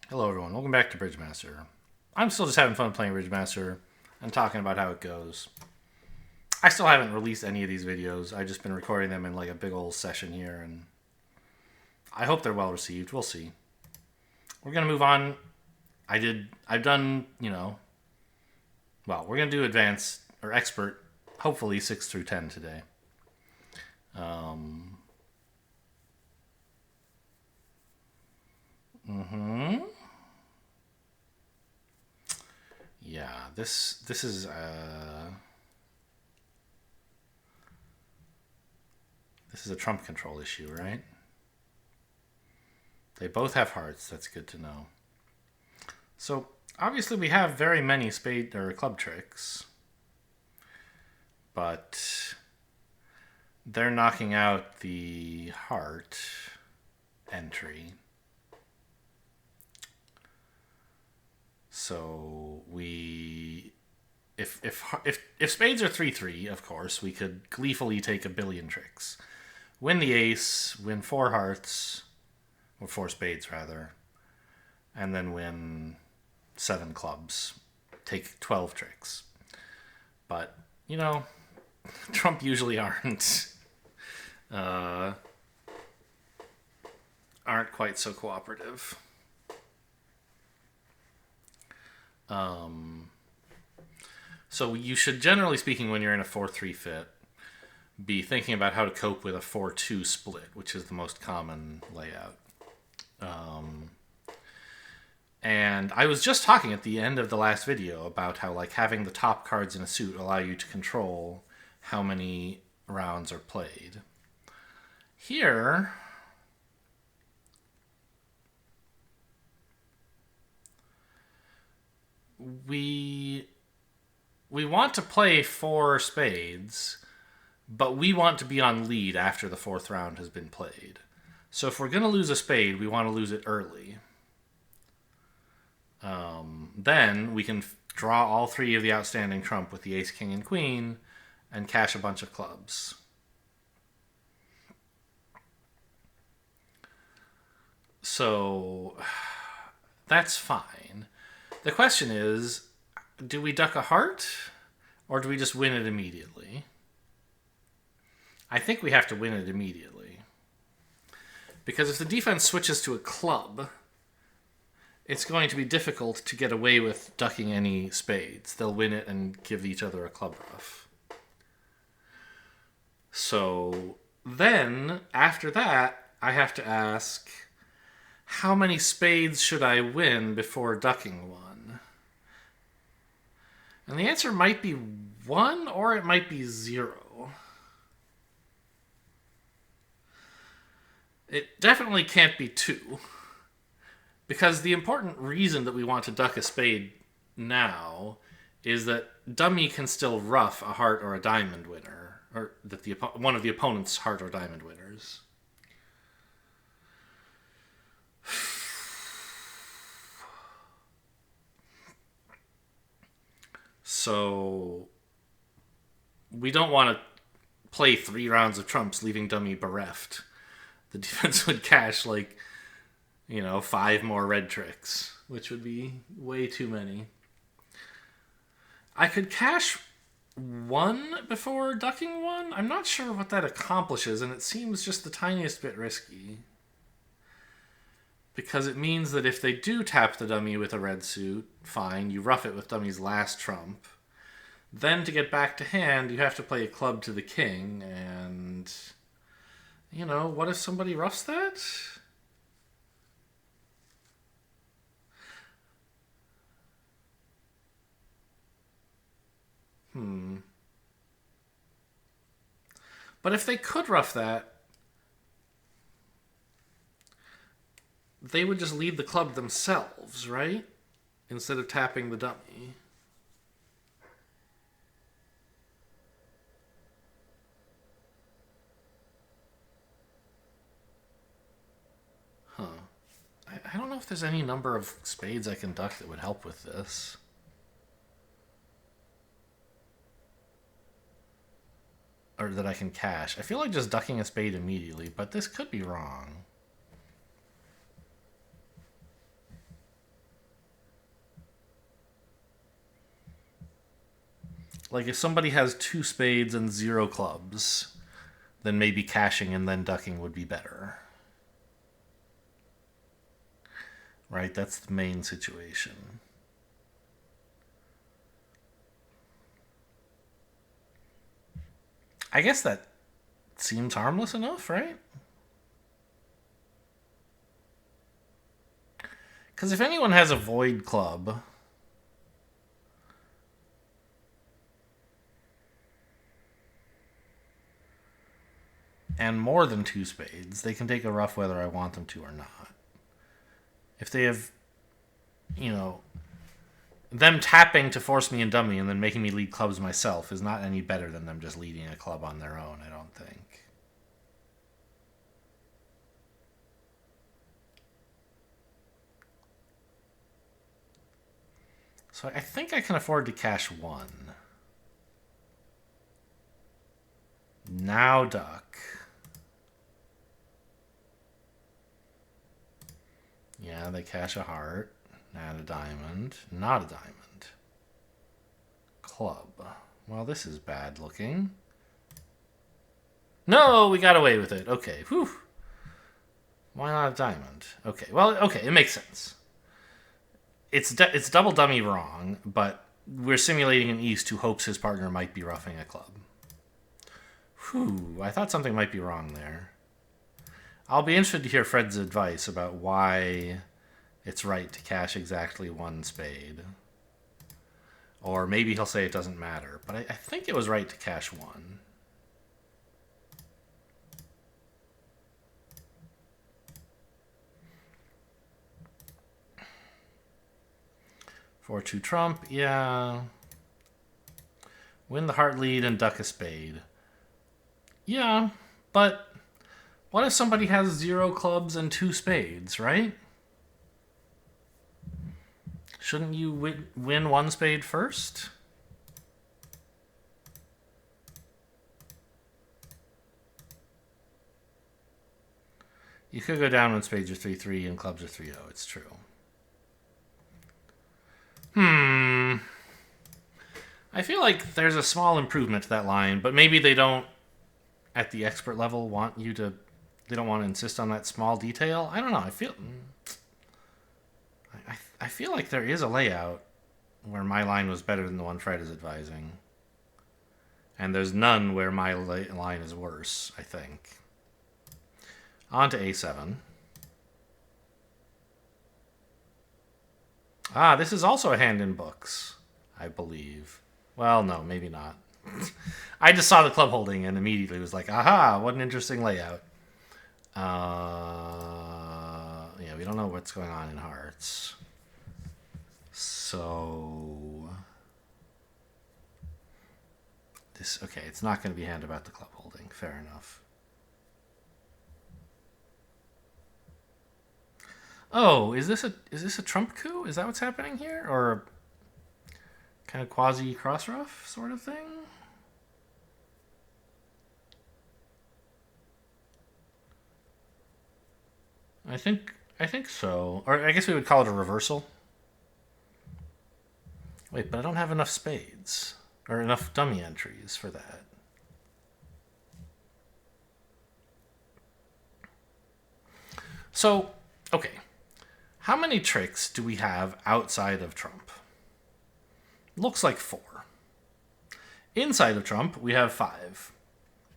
Hello, everyone. Welcome back to Bridgemaster. I'm still just having fun playing Bridgemaster and talking about how it goes. I still haven't released any of these videos. I've just been recording them in like a big old session here, and I hope they're well received. We'll see. We're gonna move on. I've done, we're gonna do advanced or expert, hopefully 6 through 10 today. Um, mm-hmm. Yeah, this is a trump control issue, right? They both have hearts. That's good to know. So obviously we have very many spade or club tricks, but they're knocking out the heart entry. So if spades are 3-3, of course, we could gleefully take a billion tricks. Win the ace, win four hearts, or four spades rather, and then win seven clubs. Take 12 tricks. But, Trump usually aren't quite so cooperative. So you should, generally speaking, when you're in a 4-3 fit, be thinking about how to cope with a 4-2 split, which is the most common layout. And I was just talking at the end of the last video about how having the top cards in a suit allow you to control how many rounds are played. Here, we want to play four spades, but we want to be on lead after the fourth round has been played. So if we're going to lose a spade, we want to lose it early. Then we can draw all three of the outstanding trump with the ace, king, and queen, and cash a bunch of clubs. So that's fine. The question is, do we duck a heart, or do we just win it immediately? I think we have to win it immediately. Because if the defense switches to a club, it's going to be difficult to get away with ducking any spades. They'll win it and give each other a club ruff. So then, after that, I have to ask, how many spades should I win before ducking one? And the answer might be 1 or it might be 0. It definitely can't be 2. Because the important reason that we want to duck a spade now is that dummy can still ruff a heart or a diamond winner, or that one of the opponent's heart or diamond winners. So we don't want to play 3 rounds of trumps, leaving dummy bereft. The defense would cash 5 more red tricks, which would be way too many. I could cash 1 before ducking 1. I'm not sure what that accomplishes, and it seems just the tiniest bit risky. Because it means that if they do tap the dummy with a red suit, fine, you rough it with dummy's last trump. Then to get back to hand, you have to play a club to the king, and what if somebody roughs that? But if they could rough that, they would just lead the club themselves, right? Instead of tapping the dummy. Huh. I don't know if there's any number of spades I can duck that would help with this. Or that I can cash. I feel like just ducking a spade immediately, but this could be wrong. Like if somebody has 2 spades and 0 clubs, then maybe cashing and then ducking would be better. Right? That's the main situation. I guess that seems harmless enough, right? Because if anyone has a void club, and more than 2 spades, they can take a rough whether I want them to or not. If they have, you know, them tapping to force me in dummy and then making me lead clubs myself is not any better than them just leading a club on their own, I don't think. So I think I can afford to cash 1. Now duck. Yeah, they cash a heart. Not a diamond. Not a diamond. Club. Well, this is bad looking. No, we got away with it. Okay, whew. Why not a diamond? Okay, well, okay, it makes sense. It's double dummy wrong, but we're simulating an East who hopes his partner might be roughing a club. Whew, I thought something might be wrong there. I'll be interested to hear Fred's advice about why it's right to cash exactly 1 spade. Or maybe he'll say it doesn't matter, but I think it was right to cash 1. For 2 trump, yeah. Win the heart lead and duck a spade. Yeah, but what if somebody has 0 clubs and 2 spades, right? Shouldn't you win 1 spade first? You could go down when spades are 3-3 and clubs are 3-0. It's true. I feel like there's a small improvement to that line, but maybe they don't, at the expert level, want you to... They don't want to insist on that small detail. I don't know. I feel like there is a layout where my line was better than the one Fred is advising. And there's none where my line is worse, I think. On to A7. Ah, this is also a hand in books, I believe. Well, no, maybe not. I just saw the club holding and immediately was like, aha, what an interesting layout. Yeah, we don't know what's going on in hearts. So... Okay, it's not going to be a hand about the club holding. Fair enough. Oh, is this a trump coup? Is that what's happening here? Or kind of quasi cross rough sort of thing? I think so. Or I guess we would call it a reversal. Wait, but I don't have enough spades. Or enough dummy entries for that. So, okay. How many tricks do we have outside of trump? Looks like 4. Inside of trump, we have 5.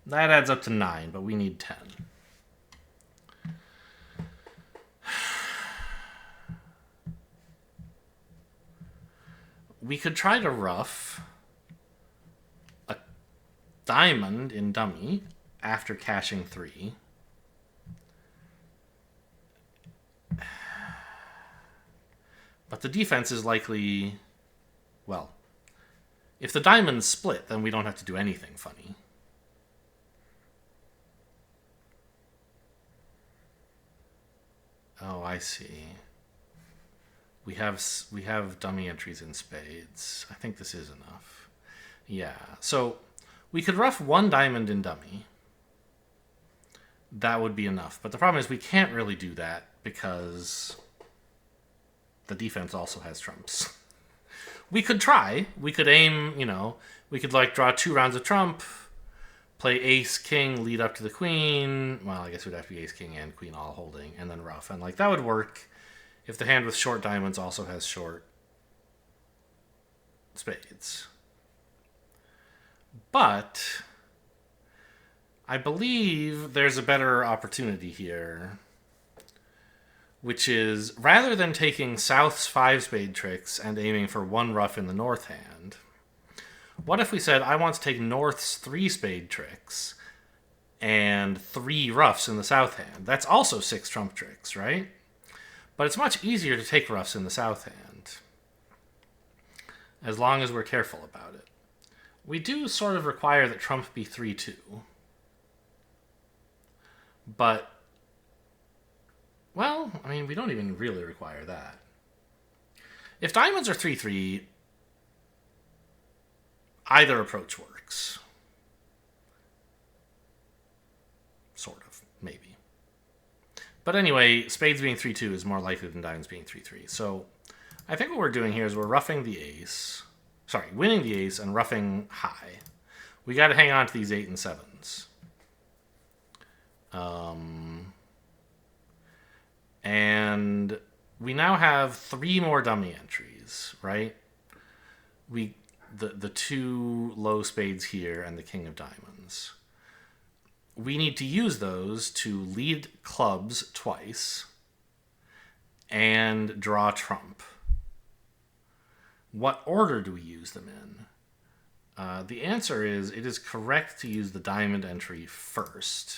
That adds up to 9, but we need 10. We could try to rough a diamond in dummy after cashing 3. But the defense is likely... Well, if the diamonds split, then we don't have to do anything funny. Oh, I see. We have dummy entries in spades. I think this is enough. Yeah. So we could rough 1 diamond in dummy. That would be enough. But the problem is we can't really do that because the defense also has trumps. We could try. We could aim, we could like draw 2 rounds of trump, play ace, king, lead up to the queen. Well, I guess it would have to be ace, king, and queen all holding, and then ruff. And like that would work if the hand with short diamonds also has short spades. But I believe there's a better opportunity here, which is rather than taking South's 5-spade tricks and aiming for 1 ruff in the North hand, what if we said, I want to take North's 3-spade tricks and 3 ruffs in the South hand? That's also 6 trump tricks, right? But it's much easier to take ruffs in the South hand, as long as we're careful about it. We do sort of require that trump be 3-2. But, well, I mean, we don't even really require that. If diamonds are 3-3, either approach works. Sort of, maybe. But anyway, spades being 3-2 is more likely than diamonds being 3-3. So I think what we're doing here is we're roughing the ace. Sorry, winning the ace and roughing high. We got to hang on to these 8 and 7s. And we now have 3 more dummy entries, right? The 2 low spades here and the king of diamonds. We need to use those to lead clubs twice and draw trump. What order do we use them in? The answer is it is correct to use the diamond entry first,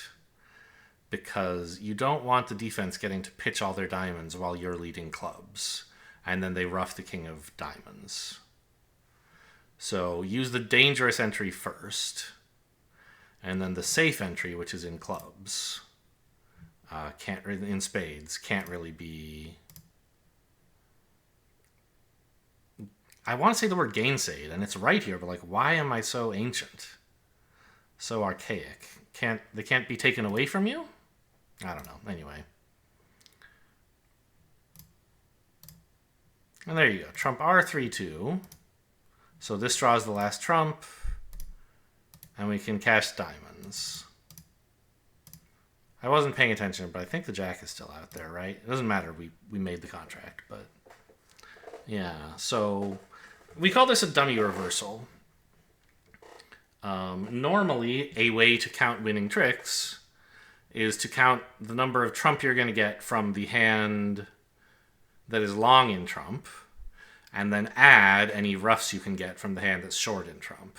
because you don't want the defense getting to pitch all their diamonds while you're leading clubs, and then they ruff the king of diamonds. So use the dangerous entry first, and then the safe entry, which is in clubs, in spades, can't really be... I want to say the word gainsayed, and it's right here, but like, why am I so ancient? So archaic. They can't be taken away from you? I don't know. Anyway. And there you go. Trump R3-2. So this draws the last trump. And we can cash diamonds. I wasn't paying attention, but I think the jack is still out there, right? It doesn't matter. We made the contract, but... Yeah, so... We call this a dummy reversal. Normally, a way to count winning tricks is to count the number of trump you're going to get from the hand that is long in trump, and then add any ruffs you can get from the hand that's short in trump.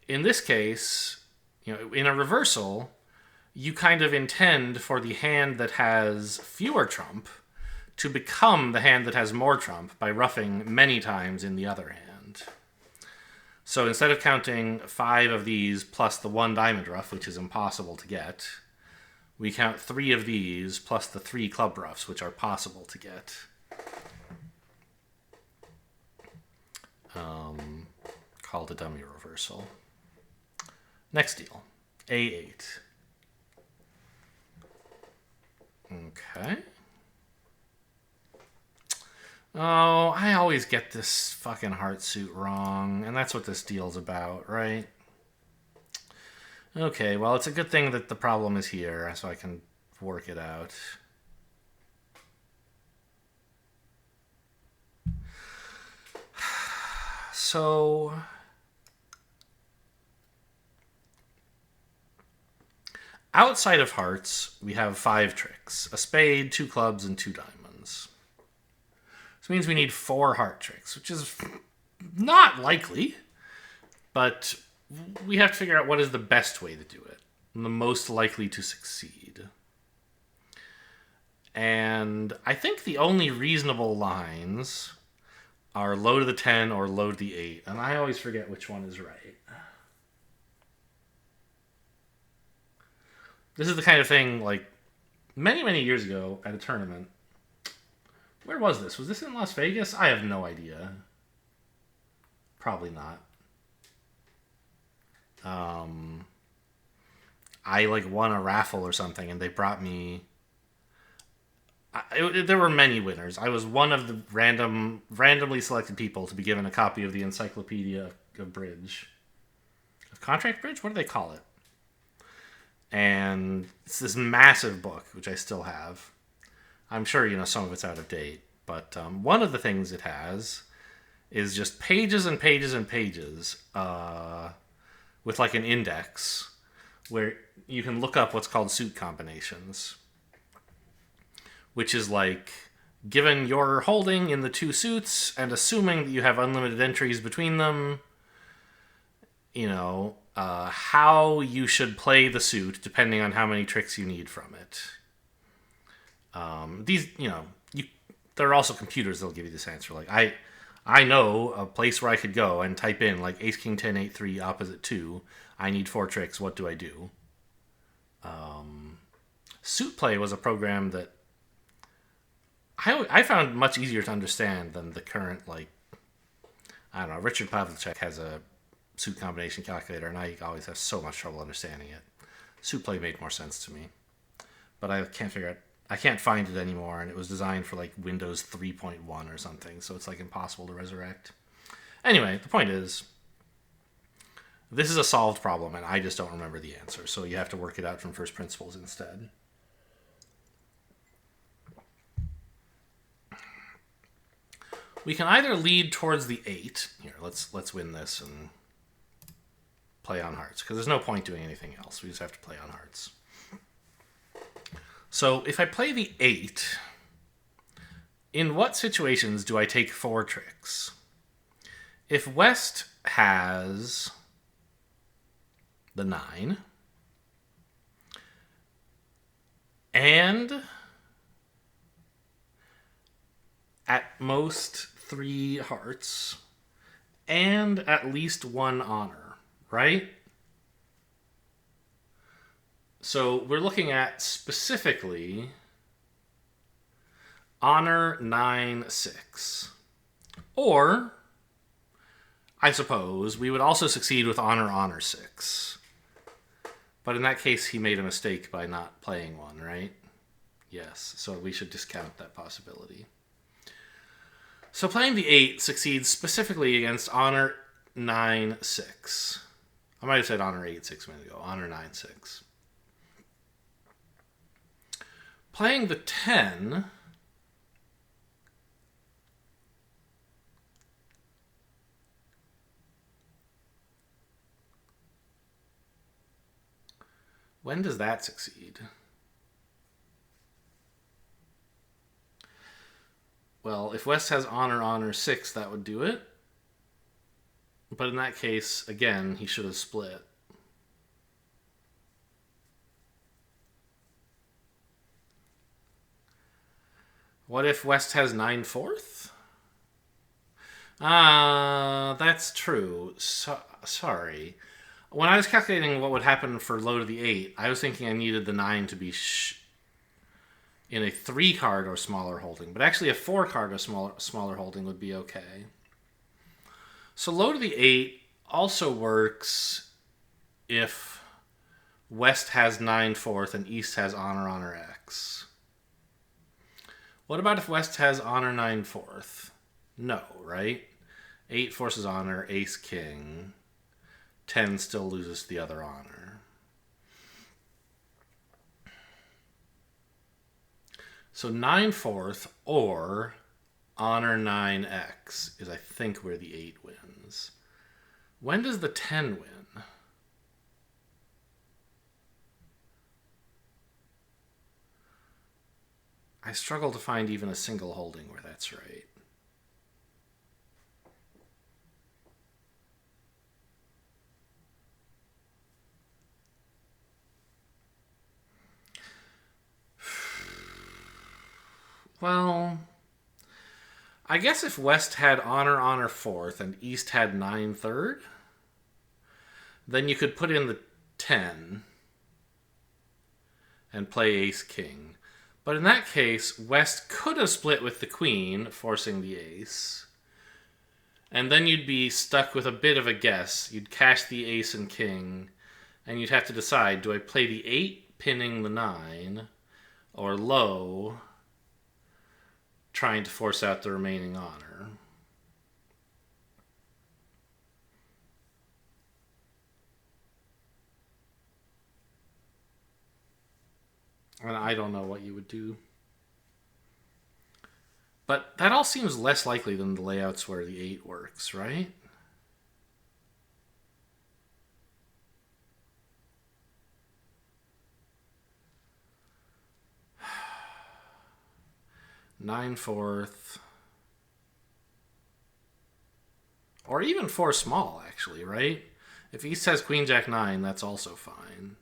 In this case, in a reversal, you kind of intend for the hand that has fewer trump to become the hand that has more trump by ruffing many times in the other hand. So instead of counting 5 of these plus the 1 diamond ruff, which is impossible to get, we count 3 of these plus the 3 club ruffs, which are possible to get. Called a dummy reversal. Next deal. A8. Okay. Oh, I always get this fucking heart suit wrong, and that's what this deal's about, right? Okay, well, it's a good thing that the problem is here, so I can work it out. So... outside of hearts, we have 5 tricks. A spade, 2 clubs, and 2 diamonds. This means we need 4 heart tricks, which is not likely, but we have to figure out what is the best way to do it, and the most likely to succeed. And I think the only reasonable lines are low to the 10 or low to the 8, and I always forget which one is right. This is the kind of thing, like, many, many years ago at a tournament. Where was this? Was this in Las Vegas? I have no idea. Probably not. I, like, won a raffle or something, and they brought me There were many winners. I was one of the randomly selected people to be given a copy of the Encyclopedia of Bridge. Of Contract Bridge? What do they call it? And it's this massive book, which I still have. I'm sure, some of it's out of date. But one of the things it has is just pages and pages and pages with like an index where you can look up what's called suit combinations, which is like, given your holding in the two suits and assuming that you have unlimited entries between them, how you should play the suit depending on how many tricks you need from it. There are also computers that'll give you this answer. Like, I know a place where I could go and type in, like, Ace, King, 10, 8, 3, opposite 2. I need 4 tricks. What do I do? Suit Play was a program that I found much easier to understand than the current, like, I don't know, Richard Pavlicek has a suit combination calculator, and I always have so much trouble understanding it. Suit Play made more sense to me. But I can't find it anymore, and it was designed for, like, Windows 3.1 or something, so it's, like, impossible to resurrect. Anyway, the point is, this is a solved problem, and I just don't remember the answer, so you have to work it out from first principles instead. We can either lead towards the 8. Here, let's win this and play on hearts, because there's no point doing anything else. We just have to play on hearts. So if I play the 8, in what situations do I take 4 tricks? If West has the 9 and at most 3 hearts and at least 1 honor, right? So we're looking at specifically honor 9, 6. Or, I suppose, we would also succeed with honor 6. But in that case, he made a mistake by not playing 1, right? Yes, so we should discount that possibility. So playing the 8 succeeds specifically against honor 9, 6. I might have said honor 8, 6 minutes ago. Honor 9, 6. Playing the 10 when does that succeed? Well, if West has honor 6, that would do it. But in that case, again, he should have split. What if West has 9, 4th? That's true. Sorry. When I was calculating what would happen for low to the 8, I was thinking I needed the 9 to be in a 3-card or smaller holding. But actually a 4-card or smaller holding would be okay. So low to the 8 also works if West has 9, 4th and East has honor X. What about if West has honor 9, 4th? No, right? 8 forces honor, ace, king. 10 still loses the other honor. So 9, 4th or honor 9x is, I think, where the 8 wins. When does the 10 win? I struggle to find even a single holding where that's right. Well, I guess if West had honor 4th and East had 9, 3rd, then you could put in the 10 and play ace king. But in that case, West could have split with the queen, forcing the ace. And then you'd be stuck with a bit of a guess. You'd cash the ace and king, and you'd have to decide, do I play the 8, pinning the 9, or low, trying to force out the remaining honor. And I don't know what you would do. But that all seems less likely than the layouts where the 8 works, right? Nine fourth. Or even 4 small, actually, right? If East has Queen Jack 9, that's also fine.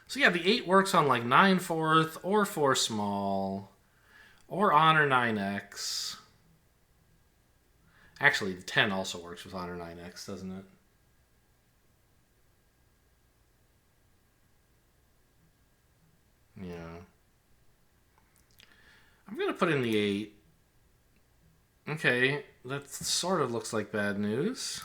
So yeah, the 8 works on like 9 fourth or 4 small or honor 9x. Actually, the 10 also works with honor 9x, doesn't it? Yeah. I'm going to put in the 8. Okay, that sort of looks like bad news.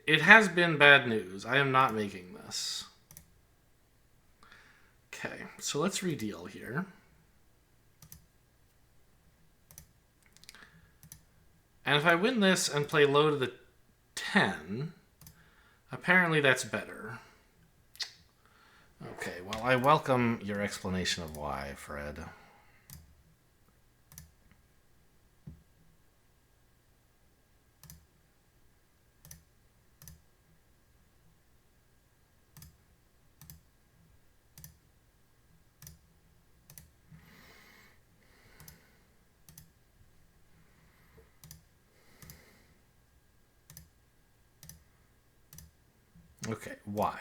It has been bad news. I am not making this. Okay, so let's redeal here. And if I win this and play low to the 10, apparently that's better. Okay, well, I welcome your explanation of why, Fred. Okay, why?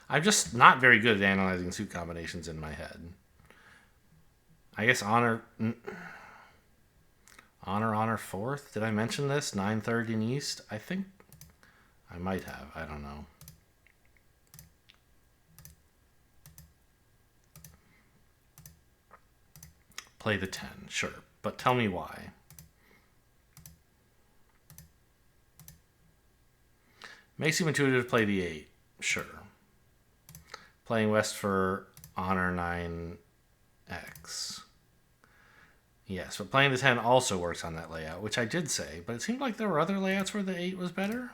I'm just not very good at analyzing suit combinations in my head. I guess honor 4th. Did I mention this? 9/3 in East? I think I might have. I don't know. Play the 10, sure. But tell me why. Makes you intuitive to play the 8, sure. Playing West for honor 9x. Yes, but playing the 10 also works on that layout, which I did say, but it seemed like there were other layouts where the 8 was better.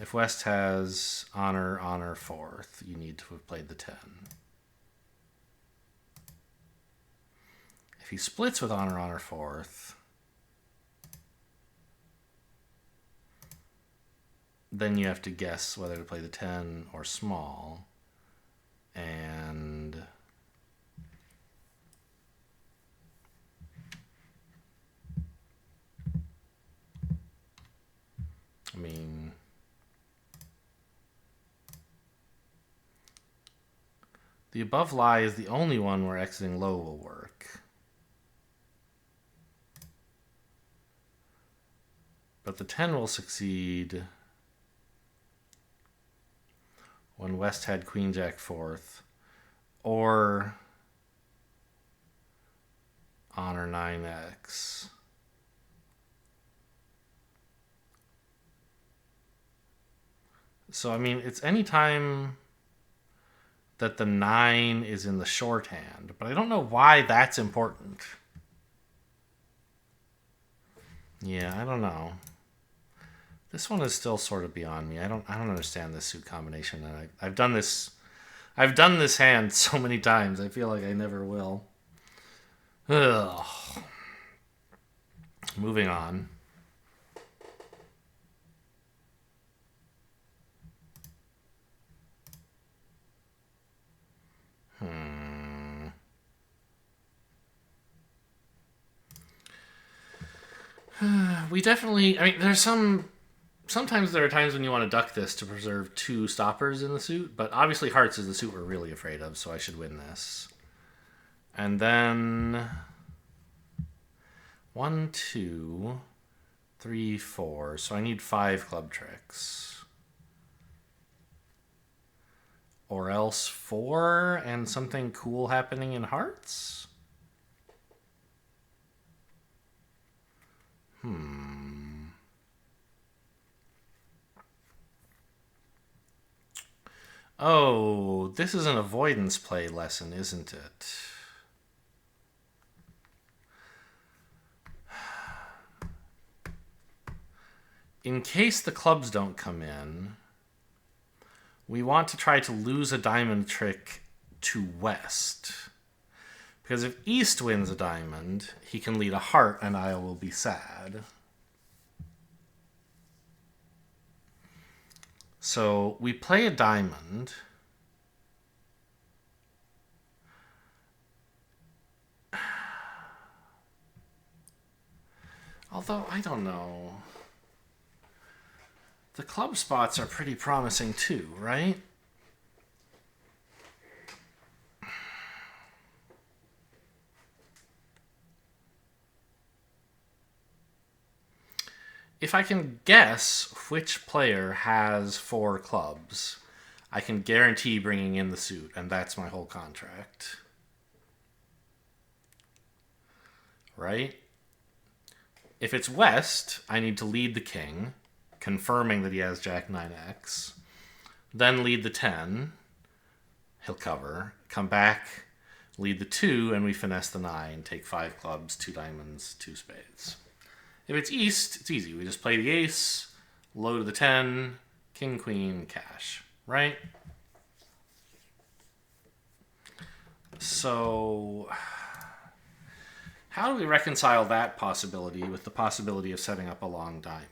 If West has honor 4th, you need to have played the 10. If he splits with honor 4th, then you have to guess whether to play the 10 or small. And I mean, the above lie is the only one where exiting low will work. But the 10 will succeed when West had Queen Jack 4th or honor 9x. So, I mean, it's any time that the 9 is in the shorthand, but I don't know why that's important. Yeah, I don't know. This one is still sort of beyond me. I don't understand this suit combination, and I've done this hand so many times. I feel like I never will. Ugh. Moving on. We definitely. I mean, sometimes there are times when you want to duck this to preserve 2 stoppers in the suit, but obviously hearts is the suit we're really afraid of, so I should win this. And then 1, 2, 3, 4. So I need 5 club tricks. Or else 4 and something cool happening in hearts? Oh, this is an avoidance play lesson, isn't it? In case the clubs don't come in, we want to try to lose a diamond trick to West. Because if East wins a diamond, he can lead a heart and I will be sad. So we play a diamond. Although, I don't know. The club spots are pretty promising too, right? If I can guess which player has 4 clubs, I can guarantee bringing in the suit, and that's my whole contract. Right? If it's West, I need to lead the king, confirming that he has Jack 9x, then lead the 10, he'll cover, come back, lead the 2, and we finesse the 9, take 5 clubs, 2 diamonds, 2 spades. If it's East, it's easy. We just play the ace, low to the 10, king, queen, cash, right? So, how do we reconcile that possibility with the possibility of setting up a long diamond?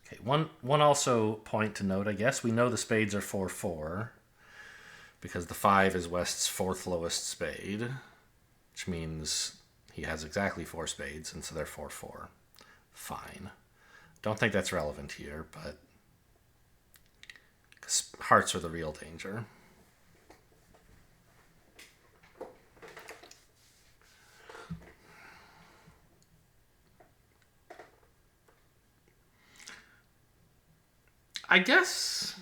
Okay, one also point to note, I guess. We know the spades are 4-4 because the 5 is West's 4th lowest spade, which means he has exactly 4 spades, and so they're 4-4. Fine. Don't think that's relevant here, but hearts are the real danger. I guess...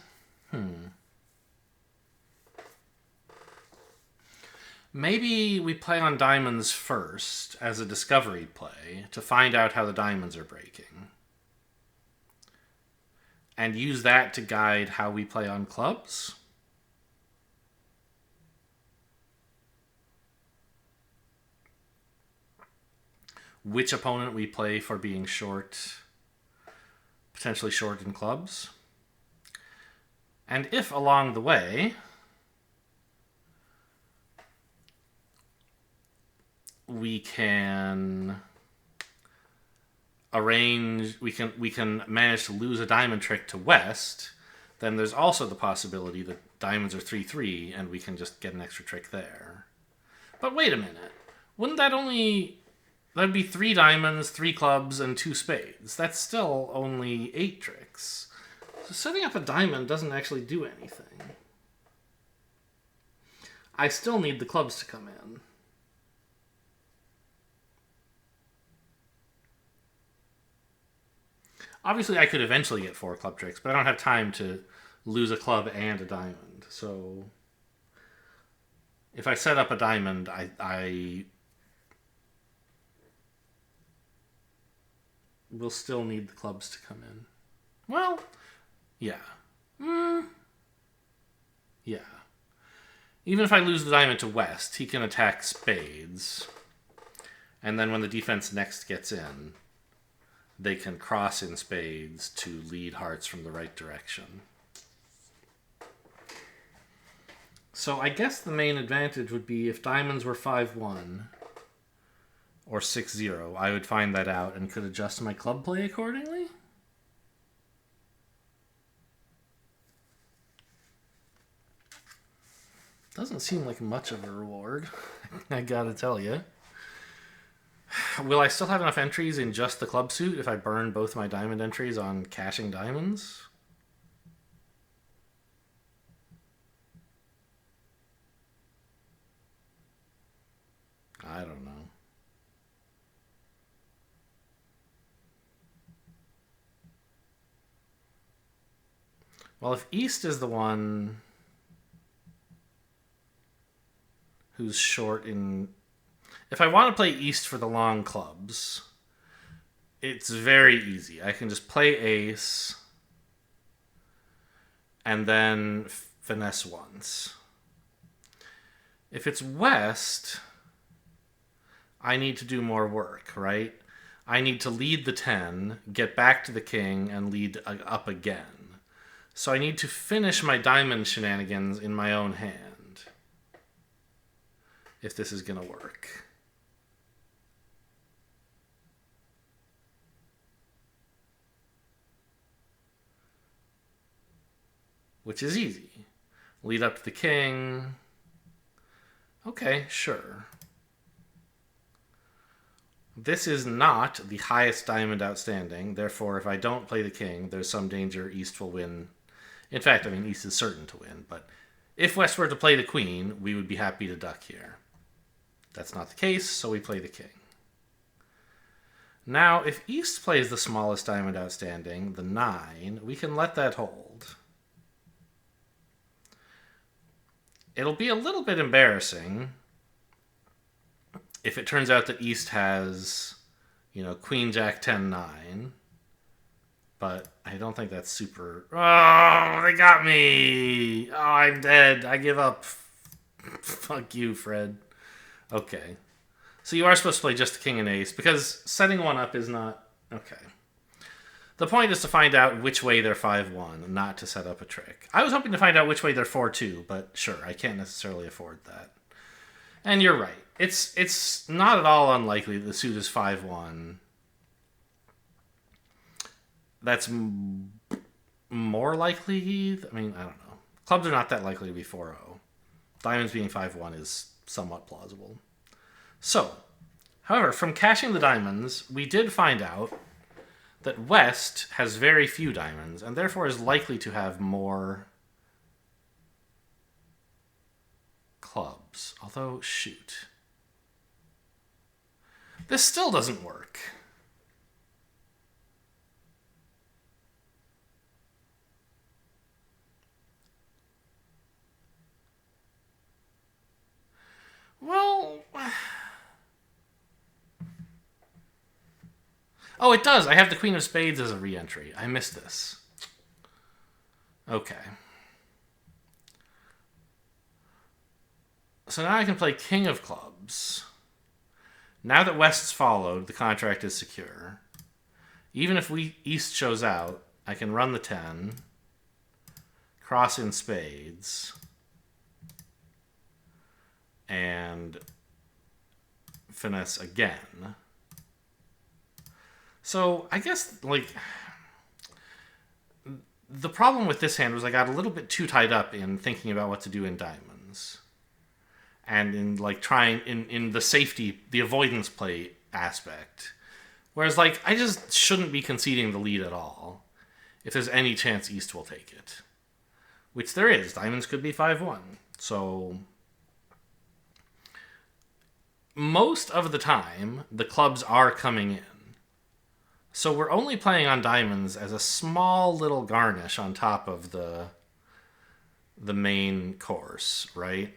Maybe we play on diamonds first as a discovery play to find out how the diamonds are breaking. And use that to guide how we play on clubs. Which opponent we play for being short, potentially short in clubs. And if along the way we can arrange, we can manage to lose a diamond trick to West, then there's also the possibility that diamonds are 3-3 and we can just get an extra trick there. But wait a minute. Wouldn't that only... That'd be 3 diamonds, 3 clubs, and 2 spades. That's still only 8 tricks. So setting up a diamond doesn't actually do anything. I still need the clubs to come in. Obviously, I could eventually get 4 club tricks, but I don't have time to lose a club and a diamond. So if I set up a diamond, I will still need the clubs to come in. Well, yeah. Yeah. Even if I lose the diamond to West, he can attack spades. And then when the defense next gets in, they can cross in spades to lead hearts from the right direction. So I guess the main advantage would be if diamonds were 5-1 or 6-0, I would find that out and could adjust my club play accordingly. Doesn't seem like much of a reward, I gotta tell you. Will I still have enough entries in just the club suit if I burn both my diamond entries on cashing diamonds? I don't know. Well, if East is the one who's short in... If I want to play East for the long clubs, it's very easy. I can just play Ace and then finesse once. If it's West, I need to do more work, right? I need to lead the 10, get back to the king, and lead up again. So I need to finish my diamond shenanigans in my own hand, if this is going to work. Which is easy. Lead up to the king. Okay, sure. This is not the highest diamond outstanding. Therefore, if I don't play the king, there's some danger East will win. In fact, I mean, East is certain to win. But if West were to play the queen, we would be happy to duck here. That's not the case, so we play the king. Now, if East plays the smallest diamond outstanding, the 9, we can let that hold. It'll be a little bit embarrassing if it turns out that East has, Queen, Jack, 10, 9. But I don't think that's super... Oh, they got me! Oh, I'm dead. I give up. Fuck you, Fred. Okay. So you are supposed to play just the king and ace, because setting one up is not... Okay. The point is to find out which way they're 5-1, not to set up a trick. I was hoping to find out which way they're 4-2, but sure, I can't necessarily afford that. And you're right. It's not at all unlikely that the suit is 5-1. That's more likely... I mean, I don't know. Clubs are not that likely to be 4-0. Diamonds being 5-1 is somewhat plausible. So, however, from cashing the diamonds, we did find out that West has very few diamonds, and therefore is likely to have more clubs. Although, shoot. This still doesn't work. Well... Oh, it does. I have the Queen of Spades as a re-entry. I missed this. Okay. So now I can play King of Clubs. Now that West's followed, the contract is secure. Even if East shows out, I can run the 10, cross in Spades, and finesse again. So, I guess, the problem with this hand was I got a little bit too tied up in thinking about what to do in diamonds. And in, trying, in the safety, the avoidance play aspect. Whereas, I just shouldn't be conceding the lead at all, if there's any chance East will take it. Which there is. Diamonds could be 5-1. So... most of the time, the clubs are coming in. So we're only playing on diamonds as a small little garnish on top of the main course, right?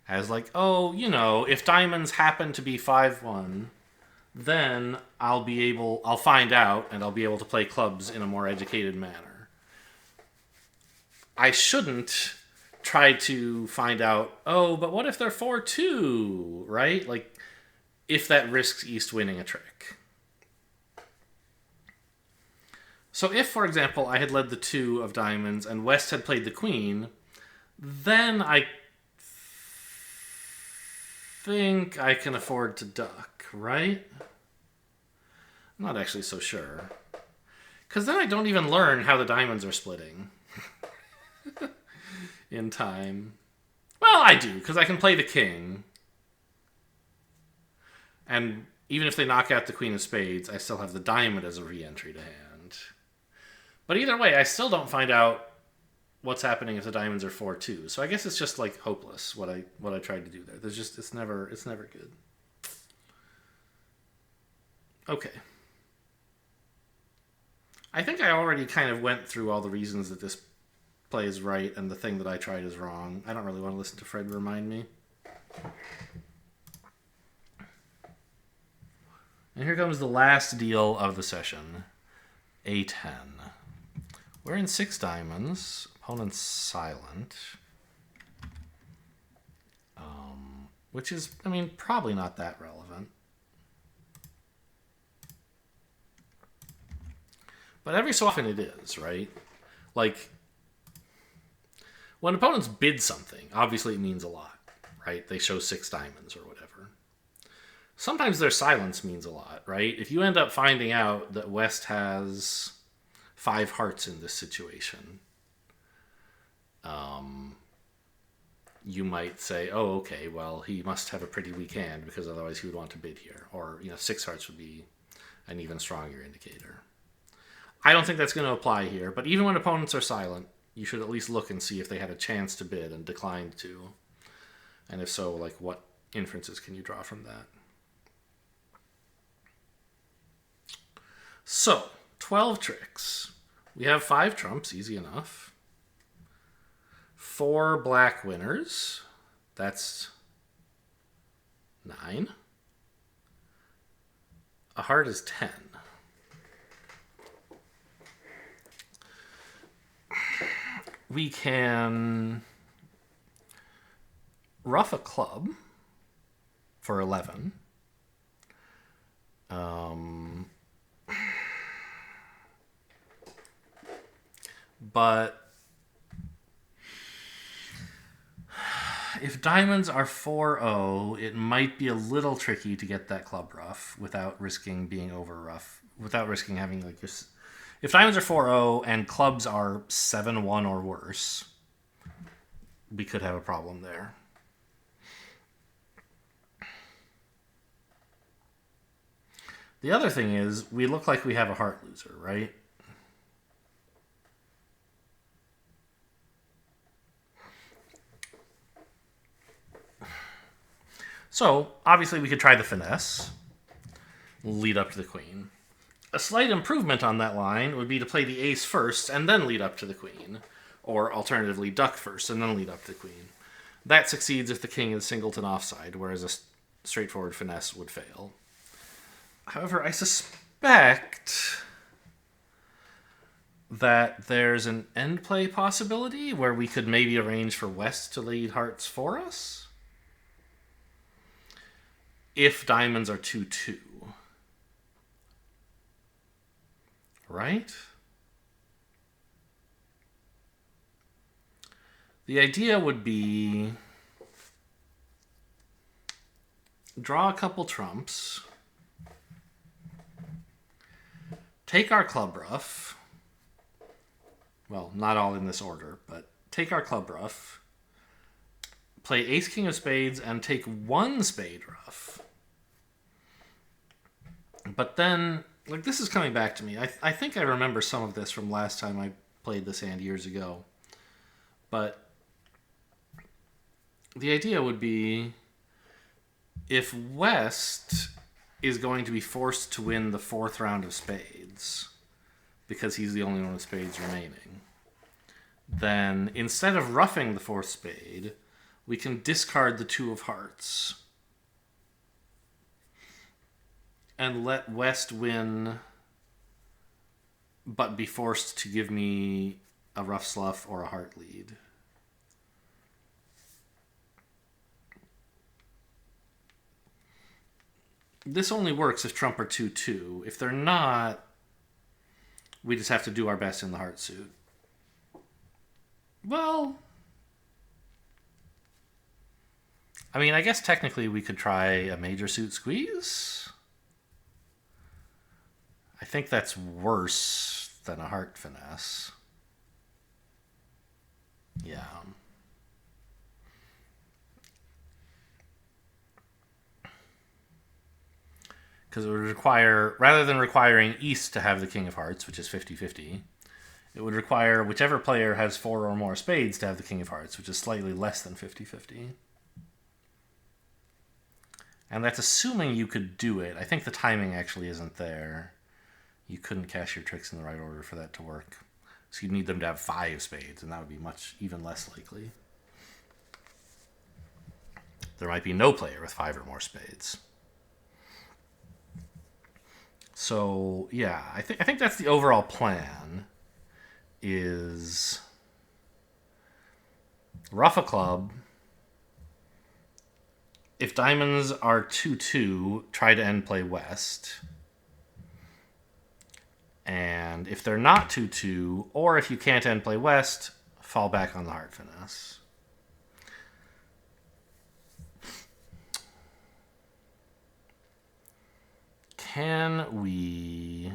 As if diamonds happen to be 5-1, then I'll find out and I'll be able to play clubs in a more educated manner. I shouldn't try to find out, but what if they're 4-2, right? If that risks East winning a trick. So if, for example, I had led the 2 of diamonds and West had played the queen, then I think I can afford to duck, right? I'm not actually so sure. Because then I don't even learn how the diamonds are splitting in time. Well, I do, because I can play the king. And even if they knock out the queen of spades, I still have the diamond as a re-entry to hand. But either way, I still don't find out what's happening if the diamonds are 4-2. So I guess it's just like hopeless what I tried to do there. There's just it's never good. Okay. I think I already kind of went through all the reasons that this play is right and the thing that I tried is wrong. I don't really want to listen to Fred remind me. And here comes the last deal of the session. A10. We're in 6 diamonds. Opponent's silent. Which is, I mean, probably not that relevant. But every so often it is, right? Like, when opponents bid something, obviously it means a lot, right? They show 6 diamonds or whatever. Sometimes their silence means a lot, right? If you end up finding out that West has 5 hearts in this situation, you might say, oh, okay, well, he must have a pretty weak hand because otherwise he would want to bid here. Or, 6 hearts would be an even stronger indicator. I don't think that's going to apply here, but even when opponents are silent, you should at least look and see if they had a chance to bid and declined to. And if so, like, what inferences can you draw from that? So, 12 tricks. We have 5 trumps, easy enough. 4 black winners. That's 9. A heart is 10. We can ruff a club for 11. But if diamonds are 4-0, it might be a little tricky to get that club ruff without risking being over rough, without risking having like this. If diamonds are 4-0 and clubs are 7-1 or worse, we could have a problem there. The other thing is, we look like we have a heart loser, right? So, obviously we could try the finesse, lead up to the queen. A slight improvement on that line would be to play the ace first and then lead up to the queen. Or alternatively, duck first and then lead up to the queen. That succeeds if the king is singleton offside, whereas a straightforward finesse would fail. However, I suspect that there's an end play possibility where we could maybe arrange for West to lead hearts for us. If diamonds are 2-2. Right? The idea would be draw a couple trumps, take our club ruff, well, not all in this order, but take our club ruff, play ace king of spades, and take 1 spade ruff. But then, like, this is coming back to me. I think I remember some of this from last time I played this hand years ago. But the idea would be, if West is going to be forced to win the 4th round of spades, because he's the only one with spades remaining, then instead of roughing the 4th spade, we can discard the 2 of hearts and let West win, but be forced to give me a rough slough or a heart lead. This only works if trump are 2-2. If they're not, we just have to do our best in the heart suit. Well, I mean, I guess technically we could try a major suit squeeze. I think that's worse than a heart finesse. Yeah. because it would require, rather than requiring East to have the King of Hearts, which is 50-50, it would require whichever player has 4 or more spades to have the King of Hearts, which is slightly less than 50-50. And that's assuming you could do it. I think the timing actually isn't there. You couldn't cash your tricks in the right order for that to work. So you'd need them to have 5 spades, and that would be even less likely. There might be no player with 5 or more spades. So, yeah, I think that's the overall plan, is ruff a club. If diamonds are 2-2, try to end play West. And if they're not 2-2, or if you can't end play West, fall back on the heart finesse. Can we...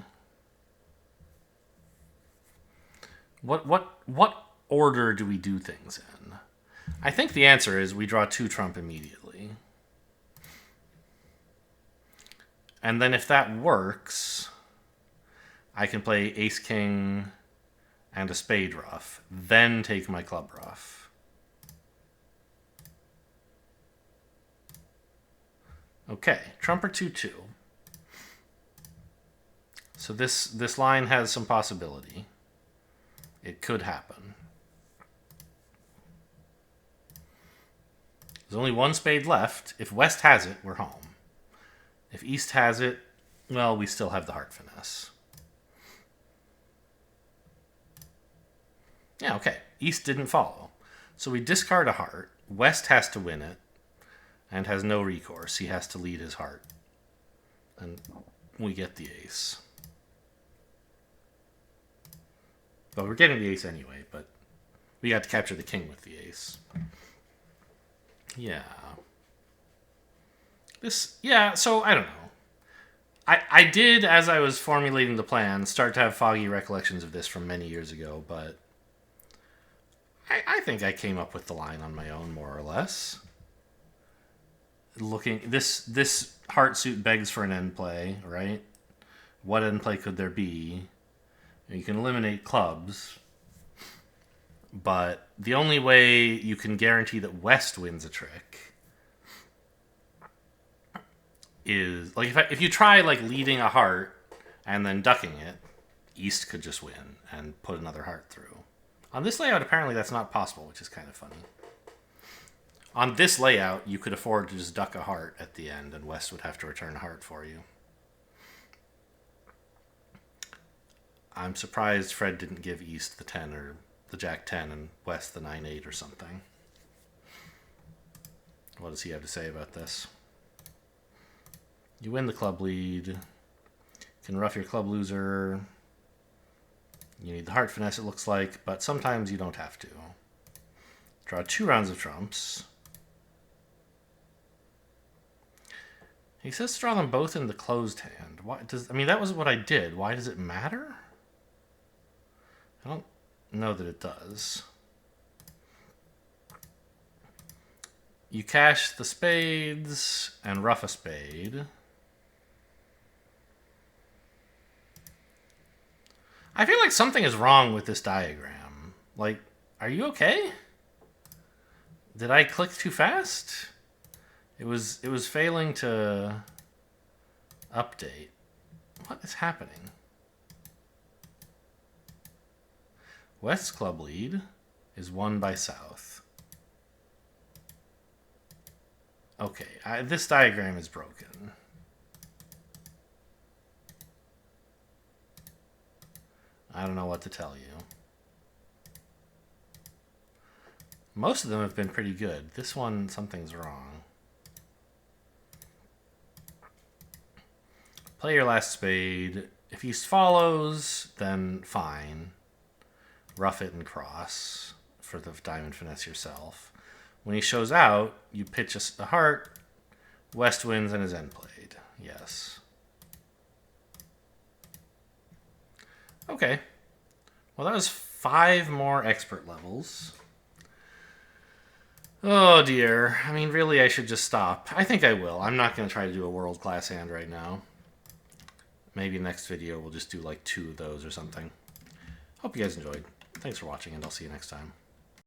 What order do we do things in? I think the answer is we draw 2 trump immediately. And then if that works, I can play ace king and a spade ruff, then take my club ruff. Okay, trump or 2-2. So this line has some possibility. It could happen. There's only 1 spade left. If West has it, we're home. If East has it, well, we still have the heart finesse. Yeah, okay. East didn't follow. So we discard a heart. West has to win it and has no recourse. He has to lead his heart. And we get the ace. Well, we're getting the ace anyway, but we got to capture the king with the ace. Yeah. So I don't know. I did, as I was formulating the plan, start to have foggy recollections of this from many years ago, but I think I came up with the line on my own, more or less. This heart suit begs for an end play, right? What end play could there be? You can eliminate clubs, but the only way you can guarantee that West wins a trick is, like, if you try like leading a heart and then ducking it, East could just win and put another heart through. On this layout, apparently that's not possible, which is kind of funny. On this layout, you could afford to just duck a heart at the end, and West would have to return a heart for you. I'm surprised Fred didn't give East the 10 or the Jack 10 and West the 9-8 or something. What does he have to say about this? You win the club lead. You can ruff your club loser. You need the heart finesse, it looks like, but sometimes you don't have to. Draw 2 rounds of trumps. He says to draw them both in the closed hand. That was what I did. Why does it matter? I don't know that it does. You cash the spades and ruff a spade. I feel like something is wrong with this diagram. Like, are you okay? Did I click too fast? It was failing to update. What is happening? West's club lead is won by South. Okay, this diagram is broken. I don't know what to tell you. Most of them have been pretty good. This one, something's wrong. Play your last spade. If East follows, then fine. Ruff it and cross for the diamond finesse yourself. When he shows out, you pitch a heart. West wins and is end played. Yes. Okay. Well, that was 5 more expert levels. Oh dear. I mean, really, I should just stop. I think I will. I'm not going to try to do a world-class hand right now. Maybe next video we'll just do like 2 of those or something. Hope you guys enjoyed. Thanks for watching, and I'll see you next time.